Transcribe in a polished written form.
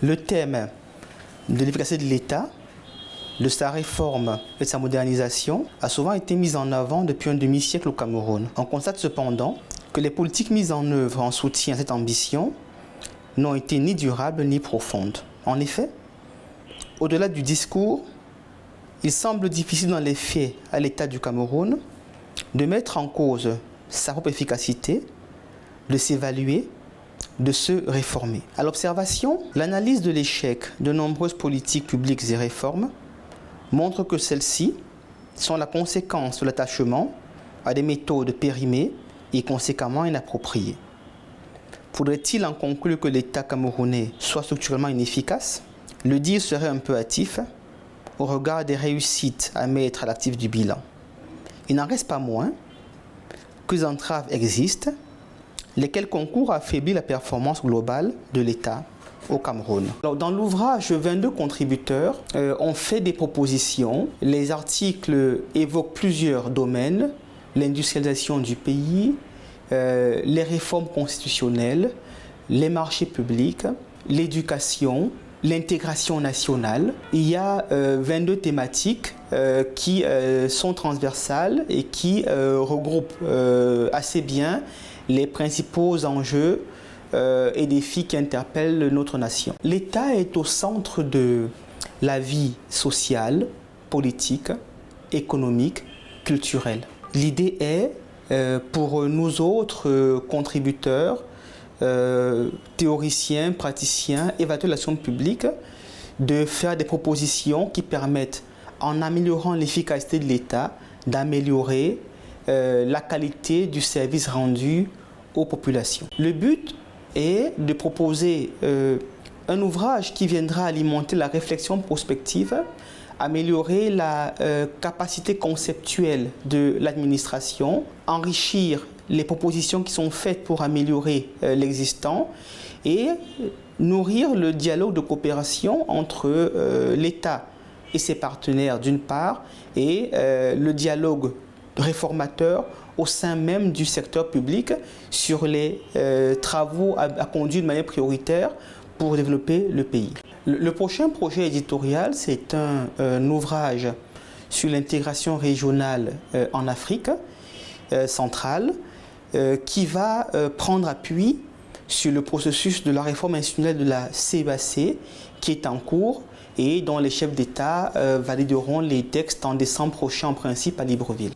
Le thème de l'efficacité de l'État, de sa réforme et de sa modernisation a souvent été mis en avant depuis un demi-siècle au Cameroun. On constate cependant que les politiques mises en œuvre en soutien à cette ambition n'ont été ni durables ni profondes. En effet, au-delà du discours, il semble difficile dans les faits à l'État du Cameroun de mettre en cause sa propre efficacité, de s'évaluer, de se réformer. À l'observation, l'analyse de l'échec de nombreuses politiques publiques et réformes montre que celles-ci sont la conséquence de l'attachement à des méthodes périmées et conséquemment inappropriées. Faudrait-il en conclure que l'État camerounais soit structurellement inefficace? Le dire serait un peu hâtif au regard des réussites à mettre à l'actif du bilan. Il n'en reste pas moins que des entraves existent, lesquelles concourent à affaiblir la performance globale de l'État au Cameroun. Alors, dans l'ouvrage, 22 contributeurs ont fait des propositions. Les articles évoquent plusieurs domaines: l'industrialisation du pays, les réformes constitutionnelles, les marchés publics, l'éducation, l'intégration nationale. Il y a 22 thématiques qui sont transversales et qui regroupent assez bien les principaux enjeux et défis qui interpellent notre nation. L'État est au centre de la vie sociale, politique, économique, culturelle. L'idée est, pour nous autres contributeurs, théoriciens, praticiens, évaluateurs de l'action publique, de faire des propositions qui permettent, en améliorant l'efficacité de l'État, d'améliorer la qualité du service rendu aux populations. Le but est de proposer un ouvrage qui viendra alimenter la réflexion prospective, améliorer la capacité conceptuelle de l'administration, enrichir les propositions qui sont faites pour améliorer l'existant et nourrir le dialogue de coopération entre l'État et ses partenaires d'une part et le dialogue réformateur au sein même du secteur public sur les travaux à conduire de manière prioritaire pour développer le pays. Le prochain projet éditorial, c'est un ouvrage sur l'intégration régionale en Afrique centrale qui va prendre appui sur le processus de la réforme institutionnelle de la CEAC qui est en cours et dont les chefs d'État valideront les textes en décembre prochain en principe à Libreville.